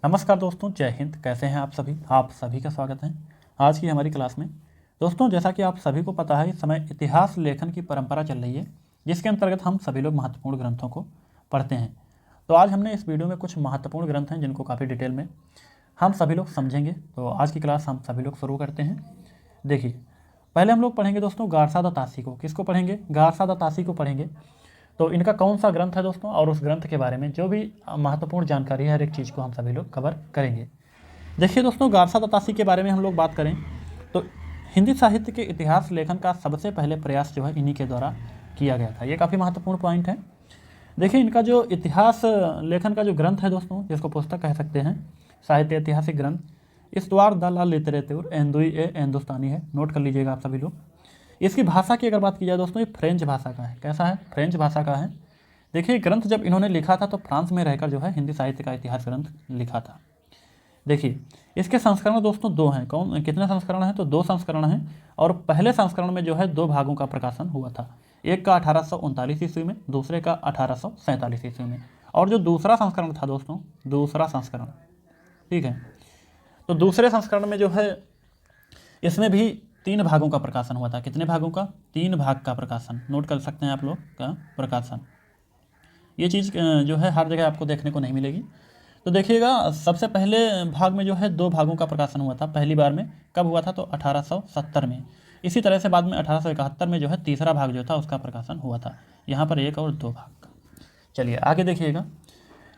नमस्कार दोस्तों, जय हिंद। कैसे हैं आप सभी का स्वागत है आज की हमारी क्लास में। दोस्तों, जैसा कि आप सभी को पता है, इस समय इतिहास लेखन की परंपरा चल रही है, जिसके अंतर्गत हम सभी लोग महत्वपूर्ण ग्रंथों को पढ़ते हैं। तो आज हमने इस वीडियो में कुछ महत्वपूर्ण ग्रंथ हैं जिनको काफ़ी डिटेल में हम सभी लोग समझेंगे। तो आज की क्लास हम सभी लोग शुरू करते हैं। देखिए, पहले हम लोग पढ़ेंगे दोस्तों गारसादा तासी को। किसको पढ़ेंगे? गारसादा तासी को पढ़ेंगे। तो इनका कौन सा ग्रंथ है दोस्तों, और उस ग्रंथ के बारे में जो भी महत्वपूर्ण जानकारी है, हर एक चीज़ को हम सभी लोग कवर करेंगे। देखिए दोस्तों, गारसा दतासी के बारे में हम लोग बात करें तो हिंदी साहित्य के इतिहास लेखन का सबसे पहले प्रयास जो है इन्हीं के द्वारा किया गया था। ये काफ़ी महत्वपूर्ण पॉइंट है। देखिए, इनका जो इतिहास लेखन का जो ग्रंथ है दोस्तों, जिसको पुस्तक कह सकते हैं, साहित्य ऐतिहासिक ग्रंथ, इस्तवार द ला लिटरेचर एंदुई ए हिंदुस्तानी है। नोट कर लीजिएगा आप सभी लोग। इसकी भाषा की अगर बात की जाए दोस्तों, ये फ्रेंच भाषा का है। कैसा है? फ्रेंच भाषा का है। देखिए, ग्रंथ जब इन्होंने लिखा था तो फ्रांस में रहकर जो है हिंदी साहित्य का इतिहास ग्रंथ लिखा था। देखिए, इसके संस्करण दोस्तों दो हैं। कितने संस्करण हैं? तो दो संस्करण हैं। और पहले संस्करण में जो है दो भागों का प्रकाशन हुआ था। एक का 1839 ईस्वी में, दूसरे का 1847 ईस्वी में। और जो दूसरा संस्करण था दोस्तों, दूसरा संस्करण, ठीक है, तो दूसरे संस्करण में जो है इसमें भी 3 भागों का प्रकाशन हुआ था। कितने भागों का? 3 भाग का प्रकाशन। नोट कर सकते हैं आप लोग का प्रकाशन। ये चीज़ जो है हर जगह आपको देखने को नहीं मिलेगी। तो देखिएगा, सबसे पहले भाग में जो है 2 भागों का प्रकाशन हुआ था। पहली बार में कब हुआ था? तो 1870 में। इसी तरह से बाद में 1871 में जो है तीसरा भाग जो था उसका प्रकाशन हुआ था। यहाँ पर 1 और 2 भाग का। चलिए आगे देखिएगा।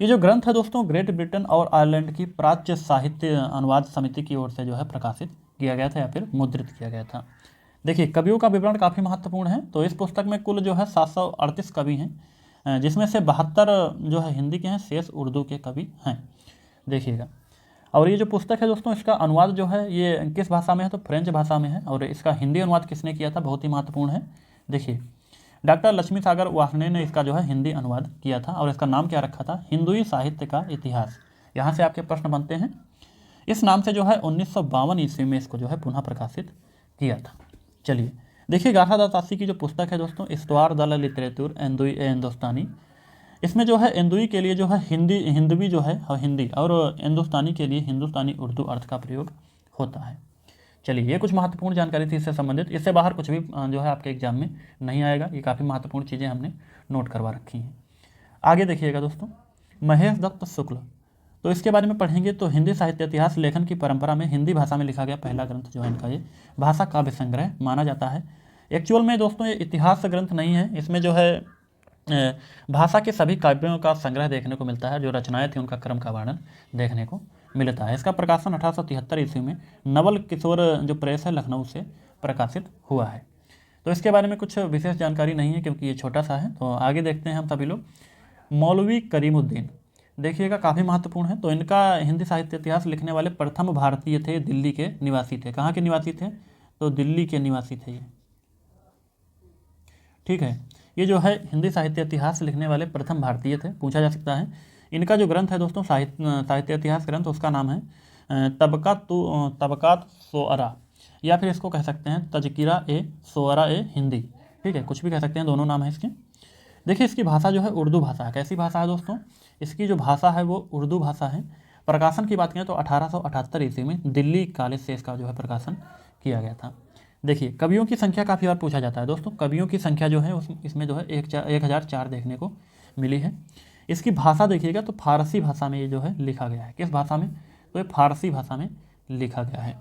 ये जो ग्रंथ है दोस्तों, ग्रेट ब्रिटेन और आयरलैंड की प्राच्य साहित्य अनुवाद समिति की ओर से जो है प्रकाशित किया गया था या फिर मुद्रित किया गया था। देखिए, कवियों का विवरण काफ़ी महत्वपूर्ण है। तो इस पुस्तक में कुल जो है 738 कवि हैं, जिसमें से 72 जो है हिंदी के हैं, शेष उर्दू के कवि हैं। देखिएगा, और ये जो पुस्तक है दोस्तों, इसका अनुवाद जो है ये किस भाषा में है? तो फ्रेंच भाषा में है। और इसका हिंदी अनुवाद किसने किया था? बहुत ही महत्वपूर्ण है। देखिए, डॉक्टर लक्ष्मी सागर वासने ने इसका जो है हिंदी अनुवाद किया था। और इसका नाम क्या रखा था? हिंदुई साहित्य का इतिहास। यहाँ से आपके प्रश्न बनते हैं। इस नाम से जो है 1952 ईस्वी में इसको जो है पुनः प्रकाशित किया था। चलिए देखिए, गाथा दत्तासी की जो पुस्तक है दोस्तों, इस्तवार द ला लिटरेचर एंदुई ए हिंदुस्तानी, इसमें जो है एंदुई के लिए जो है हिंदवी जो है हिंदी, और हिंदुस्तानी के लिए हिंदुस्तानी उर्दू अर्थ का प्रयोग होता है। चलिए, ये कुछ महत्वपूर्ण जानकारी थी इससे संबंधित। इससे बाहर कुछ भी जो है आपके एग्जाम में नहीं आएगा। ये काफ़ी महत्वपूर्ण चीज़ें हमने नोट करवा रखी हैं। आगे देखिएगा दोस्तों, महेश दत्त शुक्ल, तो इसके बारे में पढ़ेंगे। तो हिंदी साहित्य इतिहास लेखन की परंपरा में हिंदी भाषा में लिखा गया पहला ग्रंथ जो है इनका, ये भाषा काव्य संग्रह माना जाता है। एक्चुअल में दोस्तों ये इतिहास ग्रंथ नहीं है। इसमें जो है भाषा के सभी काव्यों का संग्रह देखने को मिलता है। जो रचनाएं थी उनका क्रम का वर्णन देखने को मिलता है। इसका प्रकाशन 1873 ईस्वी में नवल किशोर जो प्रेस है लखनऊ से प्रकाशित हुआ है। तो इसके बारे में कुछ विशेष जानकारी नहीं है क्योंकि ये छोटा सा है। तो आगे देखते हैं हम सभी लोग। मौलवी करीमुद्दीन, देखिएगा काफ़ी महत्वपूर्ण है। तो इनका हिंदी साहित्य इतिहास लिखने वाले प्रथम भारतीय थे, दिल्ली के निवासी थे। कहाँ के निवासी थे? तो दिल्ली के निवासी थे ये, ठीक है। ये जो है हिंदी साहित्य इतिहास लिखने वाले प्रथम भारतीय थे, पूछा जा सकता है। इनका जो ग्रंथ है दोस्तों, साहित्य इतिहास ग्रंथ, उसका नाम है तबकात सोअरा, या फिर इसको कह सकते हैं तजकिरा ए सोअरा ए हिंदी, ठीक है, कुछ भी कह सकते हैं, दोनों नाम है इसके। देखिए, इसकी भाषा जो है उर्दू भाषा है। कैसी भाषा है दोस्तों? इसकी जो भाषा है वो उर्दू भाषा है। प्रकाशन की बात करें तो 1878 ईस्वी में दिल्ली कॉलेज से इसका जो है प्रकाशन किया गया था। देखिए, कवियों की संख्या काफ़ी बार पूछा जाता है दोस्तों। कवियों की संख्या जो है इसमें जो है 1004 देखने को मिली है। इसकी भाषा देखिएगा तो फारसी भाषा में ये जो है लिखा गया है। किस भाषा में? तो ये फारसी भाषा में लिखा गया है।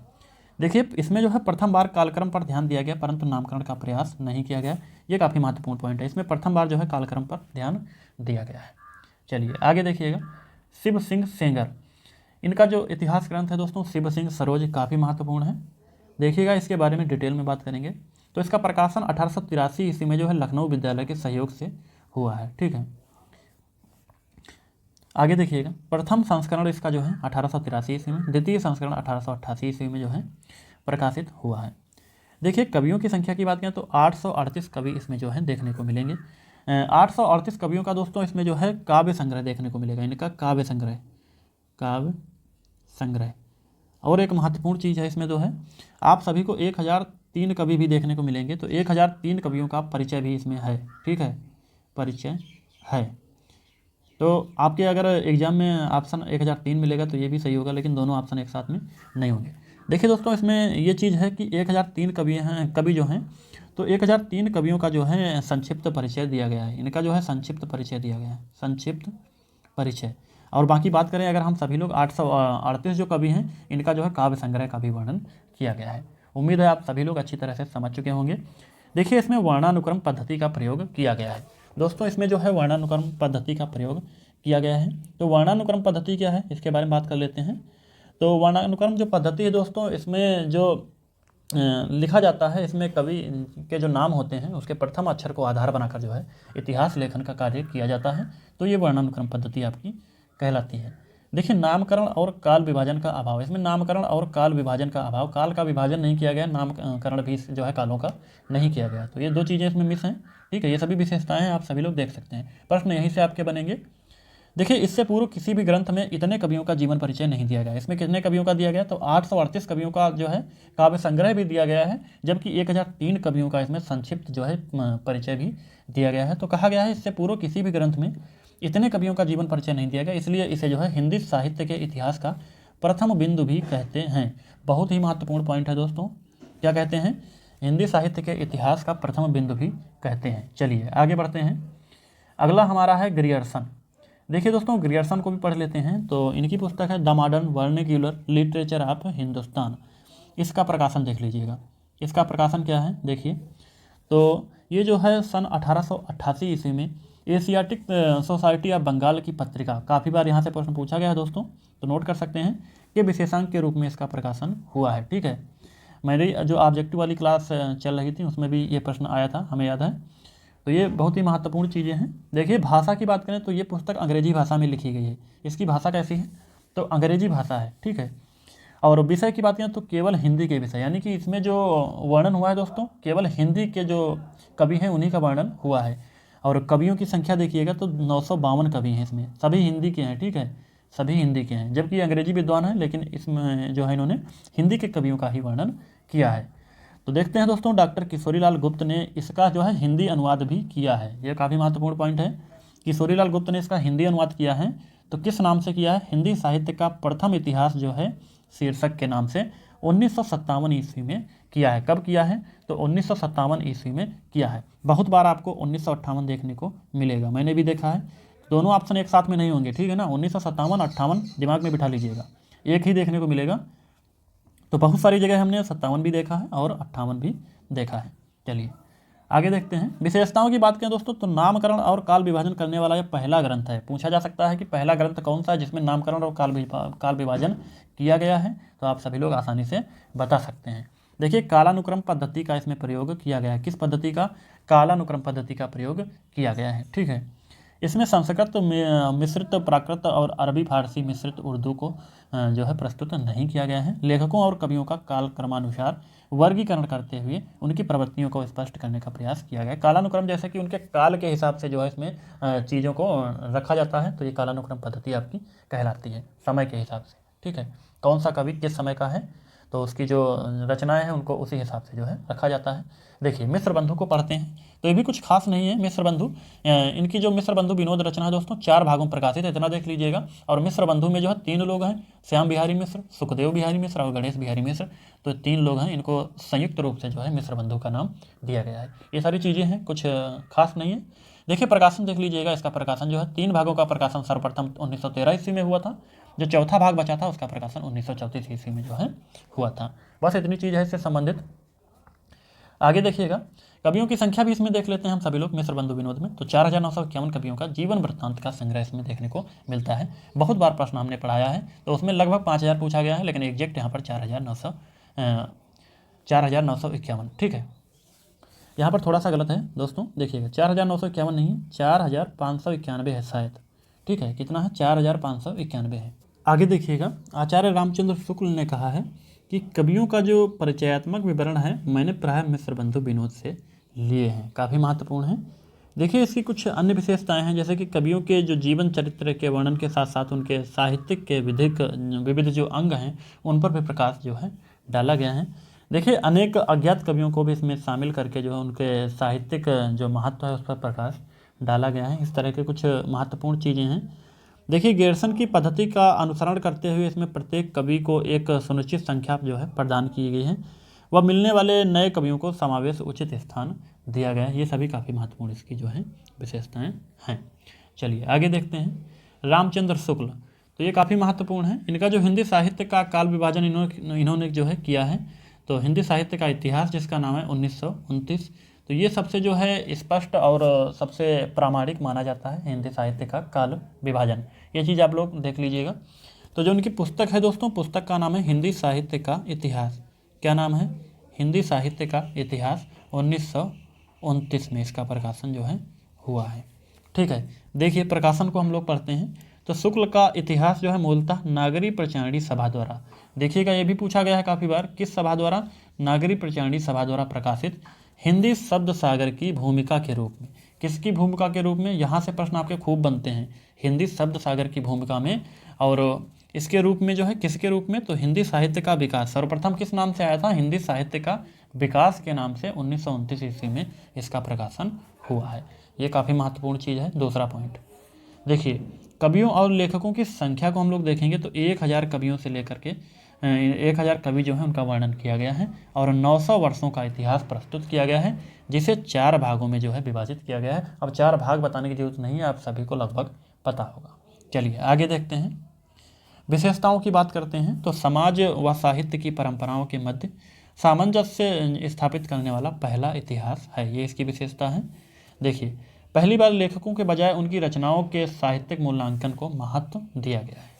देखिए, इसमें जो है प्रथम बार कालक्रम पर ध्यान दिया गया, परंतु नामकरण का प्रयास नहीं किया गया। ये काफ़ी महत्वपूर्ण पॉइंट है। इसमें प्रथम बार जो है कालक्रम पर ध्यान दिया गया है। चलिए आगे देखिएगा। शिव सिंह सेंगर, इनका जो इतिहास ग्रंथ है दोस्तों, शिव सिंह सरोज, काफ़ी महत्वपूर्ण है। देखिएगा, इसके बारे में डिटेल में बात करेंगे। तो इसका प्रकाशन 1883 ईस्वी में जो है लखनऊ विद्यालय के सहयोग से हुआ है, ठीक है। आगे देखिएगा, प्रथम संस्करण इसका जो है 1883 ईस्वी में, द्वितीय संस्करण 1888 ईस्वी में जो है प्रकाशित हुआ है। देखिए, कवियों की संख्या की बात करें तो 838 कवि इसमें जो है देखने को मिलेंगे। 838 कवियों का दोस्तों इसमें जो है काव्य संग्रह देखने को मिलेगा। इनका काव्य संग्रह। और एक महत्वपूर्ण चीज़ है इसमें जो है, आप सभी को 1003 कवि भी देखने को मिलेंगे। तो 1003 कवियों का परिचय भी इसमें है, ठीक है, परिचय है। तो आपके अगर एग्जाम में ऑप्शन 1003 मिलेगा तो ये भी सही होगा, लेकिन दोनों ऑप्शन एक साथ में नहीं होंगे। देखिए दोस्तों, इसमें ये चीज़ है कि 1003 कवि जो हैं, तो 1003 कवियों का जो है संक्षिप्त परिचय दिया गया है। इनका जो है संक्षिप्त परिचय दिया गया है, संक्षिप्त परिचय। और बाकी बात करें अगर हम सभी लोग 838 जो कवि हैं, इनका जो है काव्य संग्रह का भी वर्णन किया गया है। उम्मीद है आप सभी लोग अच्छी तरह से समझ चुके होंगे। देखिए, इसमें वर्णानुक्रम पद्धति का प्रयोग किया गया है। दोस्तों, इसमें जो है वर्णानुक्रम पद्धति का प्रयोग किया गया है। तो वर्णानुक्रम पद्धति क्या है, इसके बारे में बात कर लेते हैं। तो वर्णानुक्रम जो पद्धति है दोस्तों, इसमें जो लिखा जाता है, इसमें कवि के जो नाम होते हैं उसके प्रथम अक्षर को आधार बनाकर जो है इतिहास लेखन का कार्य किया जाता है। तो ये वर्णानुक्रम पद्धति आपकी कहलाती है। देखिए, नामकरण और काल विभाजन का अभाव, इसमें नामकरण और काल विभाजन का अभाव, काल का विभाजन नहीं किया गया, नामकरण भी जो है कालों का नहीं किया गया। तो ये दो चीज़ें इसमें मिस हैं। ठीक है, ये सभी विशेषताएं आप सभी लोग देख सकते हैं। प्रश्न यहीं से आपके बनेंगे। देखिए, इससे पूर्व किसी भी ग्रंथ में इतने कवियों का जीवन परिचय नहीं दिया गया। इसमें कितने कवियों का दिया गया, तो 838 कवियों का जो है काव्य संग्रह भी दिया गया है, जबकि 1003 कवियों का इसमें संक्षिप्त जो है परिचय भी दिया गया है। तो कहा गया है इससे पूर्व किसी भी ग्रंथ में इतने कवियों का जीवन परिचय नहीं दिया गया, इसलिए इसे जो है हिंदी साहित्य के इतिहास का प्रथम बिंदु भी कहते हैं। बहुत ही महत्वपूर्ण पॉइंट है दोस्तों, क्या कहते हैं, हिंदी साहित्य के इतिहास का प्रथम बिंदु भी कहते हैं। चलिए आगे बढ़ते हैं। अगला हमारा है ग्रियर्सन। देखिए दोस्तों, ग्रियर्सन को भी पढ़ लेते हैं। तो इनकी पुस्तक है the modern vernacular literature of Hindustan. इसका प्रकाशन देख लीजिएगा। इसका प्रकाशन क्या है देखिए, तो ये जो है सन 1888 ईस्वी में एशियाटिक सोसाइटी ऑफ बंगाल की पत्रिका, काफ़ी बार यहाँ से प्रश्न पूछा गया है दोस्तों, तो नोट कर सकते हैं कि विशेषांक के रूप में इसका प्रकाशन हुआ है। ठीक है, मेरी जो ऑब्जेक्टिव वाली क्लास चल रही थी उसमें भी ये प्रश्न आया था, हमें याद है। तो ये बहुत ही महत्वपूर्ण चीज़ें हैं। देखिए, भाषा की बात करें तो ये पुस्तक अंग्रेजी भाषा में लिखी गई है। इसकी भाषा कैसी है, तो अंग्रेजी भाषा है। ठीक है, और विषय की बात करें तो केवल हिंदी के विषय, यानी कि इसमें जो वर्णन हुआ है दोस्तों, केवल हिंदी के जो कवि हैं उन्हीं का वर्णन हुआ है। और कवियों की संख्या देखिएगा तो 952 कवि हैं इसमें, सभी हिंदी के हैं। ठीक है, सभी हिंदी के हैं, जबकि अंग्रेजी विद्वान हैं, लेकिन इसमें जो है इन्होंने हिंदी के कवियों का ही वर्णन किया है। तो देखते हैं दोस्तों, डॉक्टर किशोरीलाल गुप्त ने इसका जो है हिंदी अनुवाद भी किया है। यह काफ़ी महत्वपूर्ण पॉइंट है। किशोरीलाल गुप्त ने इसका हिंदी अनुवाद किया है, तो किस नाम से किया है, हिंदी साहित्य का प्रथम इतिहास जो है शीर्षक के नाम से 1957 ईस्वी में किया है। कब किया है, तो 1957 ईस्वी में किया है। बहुत बार आपको 1958 देखने को मिलेगा, मैंने भी देखा है। दोनों ऑप्शन एक साथ में नहीं होंगे, ठीक है ना, 1957 58 दिमाग में बिठा लीजिएगा, एक ही देखने को मिलेगा। तो बहुत सारी जगह हमने 57 भी देखा है और 58 भी देखा है। चलिए आगे देखते हैं। विशेषताओं की बात करें दोस्तों, तो नामकरण और काल विभाजन करने वाला यह पहला ग्रंथ है। पूछा जा सकता है कि पहला ग्रंथ कौन सा है जिसमें नामकरण और काल विभाजन किया गया है, तो आप सभी लोग आसानी से बता सकते हैं। देखिए, कालानुक्रम पद्धति का इसमें प्रयोग किया गया है। किस पद्धति का, कालानुक्रम पद्धति का प्रयोग किया गया है। ठीक है, इसमें संस्कृत मिश्रित प्राकृत और अरबी फारसी मिश्रित उर्दू को जो है प्रस्तुत नहीं किया गया है। लेखकों और कवियों का काल क्रमानुसार वर्गीकरण करते हुए उनकी प्रवृत्तियों को स्पष्ट करने का प्रयास किया गया है। कालानुक्रम जैसे कि उनके काल के हिसाब से जो है इसमें चीज़ों को रखा जाता है, तो ये कालानुक्रम पद्धति आपकी कहलाती है, समय के हिसाब से। ठीक है, कौन सा कवि किस समय का है, तो उसकी जो रचनाएं हैं उनको उसी हिसाब से जो है रखा जाता है। देखिए, मिश्र बंधु को पढ़ते हैं, तो ये भी कुछ खास नहीं है। मिश्र बंधु, इनकी जो मिश्र बंधु विनोद रचना है दोस्तों 4 भागों में प्रकाशित है, इतना देख लीजिएगा। और मिश्र बंधु में जो है 3 लोग हैं, श्याम बिहारी मिश्र, सुखदेव बिहारी मिश्र और गणेश बिहारी मिश्र। तो 3 लोग हैं, इनको संयुक्त रूप से जो है मिश्र बंधु का नाम दिया गया है। ये सारी चीज़ें हैं, कुछ खास नहीं है। देखिए, प्रकाशन देख लीजिएगा। इसका प्रकाशन जो है 3 भागों का प्रकाशन सर्वप्रथम 1913 ईस्वी में हुआ था। जो चौथा भाग बचा था उसका प्रकाशन 1934 ईस्वी में जो है हुआ था। बस इतनी चीज़ है इससे संबंधित। आगे देखिएगा, कवियों की संख्या भी इसमें देख लेते हैं हम सभी लोग मिश्र बंधु विनोद में। तो 4951 कवियों का जीवन वृत्तांत का संग्रह इसमें देखने को मिलता है। बहुत बार प्रश्न हमने पढ़ाया है, तो उसमें लगभग 5000 पूछा गया है, लेकिन एग्जैक्ट यहाँ पर 4951। ठीक है, यहाँ पर थोड़ा सा गलत है दोस्तों, देखिएगा 4951 नहीं, 4591 है शायद। ठीक है, कितना है, 4591 है। आगे देखिएगा, आचार्य रामचंद्र शुक्ल ने कहा है कि कवियों का जो परिचयात्मक विवरण है मैंने प्राय मिश्र बंधु विनोद से लिए हैं। काफ़ी महत्वपूर्ण है। देखिए, इसकी कुछ अन्य विशेषताएं हैं, जैसे कि कवियों के जो जीवन चरित्र के वर्णन के साथ साथ उनके साहित्यिक के विविध जो अंग हैं उन पर भी प्रकाश जो है डाला गया है। देखिए, अनेक अज्ञात कवियों को भी इसमें शामिल करके जो है उनके साहित्यिक जो महत्व है उस पर प्रकाश डाला गया है। इस तरह के कुछ महत्वपूर्ण चीज़ें हैं। देखिए, गेरसन की पद्धति का अनुसरण करते हुए इसमें प्रत्येक कवि को एक सुनिश्चित संख्या जो है प्रदान की गई है। वह मिलने वाले नए कवियों को समावेश उचित स्थान दिया गया है। ये सभी काफ़ी महत्वपूर्ण इसकी जो है विशेषताएं हैं। चलिए आगे देखते हैं। रामचंद्र शुक्ल, तो ये काफ़ी महत्वपूर्ण है। इनका जो हिंदी साहित्य का काल विभाजन इन्होंने जो है किया है, तो हिंदी साहित्य का इतिहास जिसका नाम है 1929, तो ये सबसे जो है स्पष्ट और सबसे प्रामाणिक माना जाता है हिंदी साहित्य का काल विभाजन। ये चीज़ आप लोग देख लीजिएगा। तो जो उनकी पुस्तक है दोस्तों, पुस्तक का नाम है हिंदी साहित्य का इतिहास। क्या नाम है? हिंदी साहित्य का इतिहास। 1929 में इसका प्रकाशन जो है हुआ है। ठीक है, देखिए प्रकाशन को हम लोग पढ़ते हैं। तो शुक्ल का इतिहास जो है मूलतः नागरी प्रचारणी सभा द्वारा, देखिएगा ये भी पूछा गया है काफ़ी बार, किस सभा द्वारा? नागरी प्रचारणी सभा द्वारा प्रकाशित हिंदी शब्द सागर की भूमिका के रूप में। किसकी भूमिका के रूप में? यहाँ से प्रश्न आपके खूब बनते हैं, हिंदी शब्द सागर की भूमिका में। और इसके रूप में जो है किसके रूप में? तो हिंदी साहित्य का विकास सर्वप्रथम किस नाम से आया था? हिंदी साहित्य का विकास के नाम से 1929 ईस्वी में इसका प्रकाशन हुआ है। ये काफ़ी महत्वपूर्ण चीज़ है। दूसरा पॉइंट देखिए, कवियों और लेखकों की संख्या को हम लोग देखेंगे तो 1000 कवियों से लेकर के 1000 कवि जो है उनका वर्णन किया गया है और 900 वर्षों का इतिहास प्रस्तुत किया गया है, जिसे 4 भागों में जो है विभाजित किया गया है। अब 4 भाग बताने की जरूरत नहीं है, आप सभी को लगभग पता होगा। चलिए आगे देखते हैं, विशेषताओं की बात करते हैं। तो समाज व साहित्य की परंपराओं के मध्य सामंजस्य स्थापित करने वाला पहला इतिहास है, ये इसकी विशेषता है। देखिए, पहली बार लेखकों के बजाय उनकी रचनाओं के साहित्यिक मूल्यांकन को महत्व दिया गया है।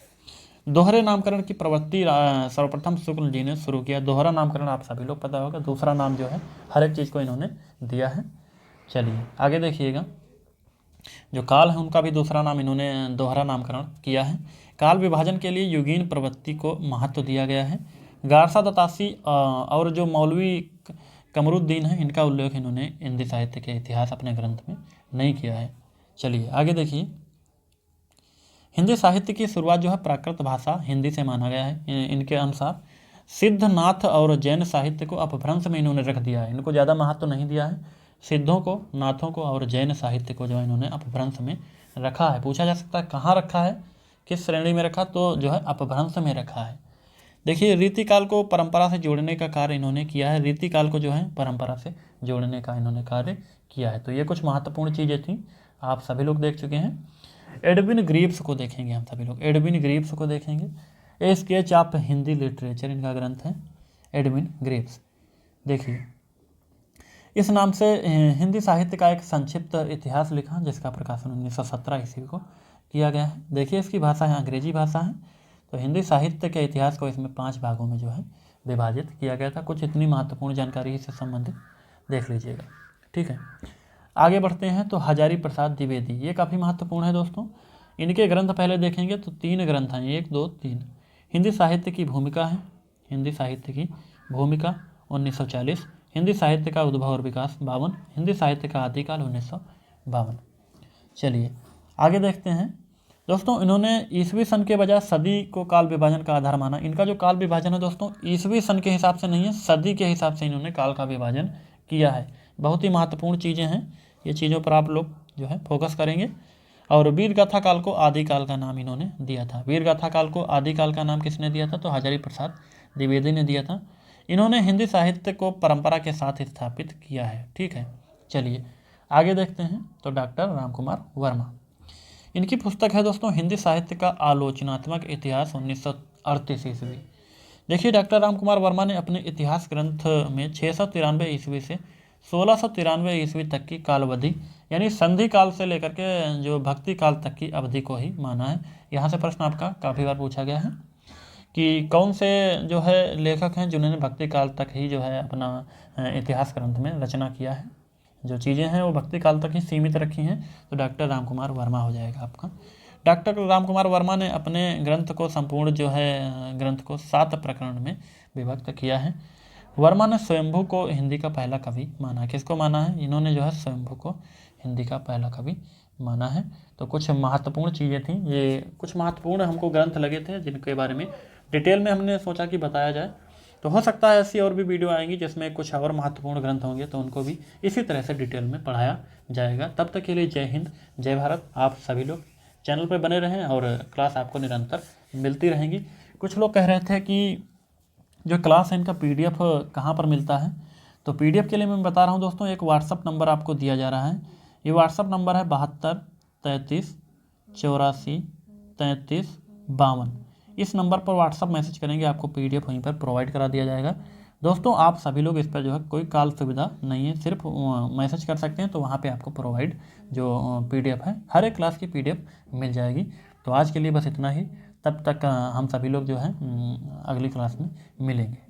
दोहरे नामकरण की प्रवृत्ति सर्वप्रथम शुक्ल जी ने शुरू किया। दोहरा नामकरण आप सभी लोग पता होगा, दूसरा नाम जो है हर एक चीज़ को इन्होंने दिया है। चलिए आगे देखिएगा, जो काल है उनका भी दूसरा नाम इन्होंने दोहरा नामकरण किया है। काल विभाजन के लिए युगीन प्रवृत्ति को महत्व दिया गया है। गारसा दतासी और जो मौलवी कमरुद्दीन है, इनका उल्लेख इन्होंने हिंदी साहित्य के इतिहास अपने ग्रंथ में नहीं किया है। चलिए आगे देखिए, हिंदी साहित्य की शुरुआत जो है प्राकृत भाषा हिंदी से माना गया है। इनके अनुसार सिद्धनाथ और जैन साहित्य को अपभ्रंश में इन्होंने रख दिया है, इनको ज़्यादा महत्व नहीं दिया है। सिद्धों को, नाथों को और जैन साहित्य को जो है इन्होंने अपभ्रंश में रखा है। पूछा जा सकता है कहाँ रखा है, किस श्रेणी में रखा? तो जो है अपभ्रंश में रखा है। देखिए, रीतिकाल को परंपरा से जोड़ने का कार्य इन्होंने किया है। रीतिकाल को जो है परंपरा से जोड़ने का इन्होंने कार्य किया है। तो ये कुछ महत्वपूर्ण चीज़ें थी, आप सभी लोग देख चुके हैं। एडविन ग्रीव्स को देखेंगे हम सभी लोग, एडविन ग्रीव्स को देखेंगे। ए स्केच ऑफ हिंदी लिटरेचर इनका ग्रंथ है, एडविन ग्रीव्स। देखिए, इस नाम से हिंदी साहित्य का एक संक्षिप्त इतिहास लिखा, जिसका प्रकाशन 1917 ईस्वी को किया गया है। देखिए, इसकी भाषा है अंग्रेजी भाषा है। तो हिंदी साहित्य के इतिहास को इसमें 5 भागों में जो है विभाजित किया गया था। कुछ इतनी महत्वपूर्ण जानकारी इससे संबंधित देख लीजिएगा। ठीक है, आगे बढ़ते हैं। तो हजारी प्रसाद द्विवेदी, ये काफ़ी महत्वपूर्ण है दोस्तों। इनके ग्रंथ पहले देखेंगे तो 3 ग्रंथ हैं, 1, 2, 3। हिंदी साहित्य की भूमिका है, हिंदी साहित्य की भूमिका 1940। हिंदी साहित्य का उद्भव और विकास 52। हिंदी साहित्य का आदिकाल 1952। चलिए आगे देखते हैं दोस्तों। इन्होंने ईसवी सन के बजाय सदी को काल विभाजन का आधार माना। इनका जो काल विभाजन है दोस्तों, ईसवी सन के हिसाब से नहीं है, सदी के हिसाब से इन्होंने काल का विभाजन किया है। बहुत ही महत्वपूर्ण चीज़ें हैं, ये चीज़ों पर आप लोग जो है फोकस करेंगे। और वीरगाथा काल को आदिकाल का नाम इन्होंने दिया था। वीरगाथा काल को आदिकाल का नाम किसने दिया था? तो हजारी प्रसाद द्विवेदी ने दिया था। इन्होंने हिंदी साहित्य को परंपरा के साथ स्थापित किया है। ठीक है, चलिए आगे देखते हैं। तो डॉक्टर रामकुमार वर्मा, इनकी पुस्तक है दोस्तों हिंदी साहित्य का आलोचनात्मक इतिहास 1938 ईस्वी। देखिए, डॉक्टर रामकुमार वर्मा ने अपने इतिहास ग्रंथ में 693 ईस्वी से 1693 ईस्वी तक की कालावधि, यानी संधि काल से लेकर के जो भक्ति काल तक की अवधि को ही माना है। यहाँ से प्रश्न आपका काफ़ी बार पूछा गया है कि कौन से जो है लेखक हैं जिन्होंने भक्ति काल तक ही जो है अपना इतिहास ग्रंथ में रचना किया है। जो चीज़ें हैं वो भक्ति काल तक ही सीमित रखी हैं, तो डॉक्टर रामकुमार वर्मा हो जाएगा आपका। डॉक्टर रामकुमार वर्मा ने अपने ग्रंथ को संपूर्ण जो है ग्रंथ को 7 प्रकरण में विभक्त किया है। वर्मा ने स्वयंभू को हिंदी का पहला कवि माना है। किसको माना है? इन्होंने जो है स्वयंभू को हिंदी का पहला कवि माना है। तो कुछ महत्वपूर्ण चीज़ें थी, ये कुछ महत्वपूर्ण हमको ग्रंथ लगे थे जिनके बारे में डिटेल में हमने सोचा कि बताया जाए। तो हो सकता है ऐसी और भी वीडियो आएंगी जिसमें कुछ और महत्वपूर्ण ग्रंथ होंगे, तो उनको भी इसी तरह से डिटेल में पढ़ाया जाएगा। तब तक के लिए जय हिंद, जय भारत। आप सभी लोग चैनल पर बने रहें और क्लास आपको निरंतर मिलती रहेंगी। कुछ लोग कह रहे थे कि जो क्लास है इनका PDF कहाँ पर मिलता है, तो PDF के लिए मैं बता रहा हूँ दोस्तों, एक व्हाट्सअप नंबर आपको दिया जा रहा है। ये व्हाट्सअप नंबर है 72 33 84 33 52। इस नंबर पर व्हाट्सअप मैसेज करेंगे, आपको PDF वहीं पर प्रोवाइड करा दिया जाएगा। दोस्तों आप सभी लोग इस पर जो है कोई कॉल सुविधा नहीं है, सिर्फ मैसेज कर सकते हैं, तो वहाँ पे आपको प्रोवाइड जो PDF है, हर एक क्लास की PDF मिल जाएगी। तो आज के लिए बस इतना ही। तब तक हम सभी लोग जो है अगली क्लास में मिलेंगे।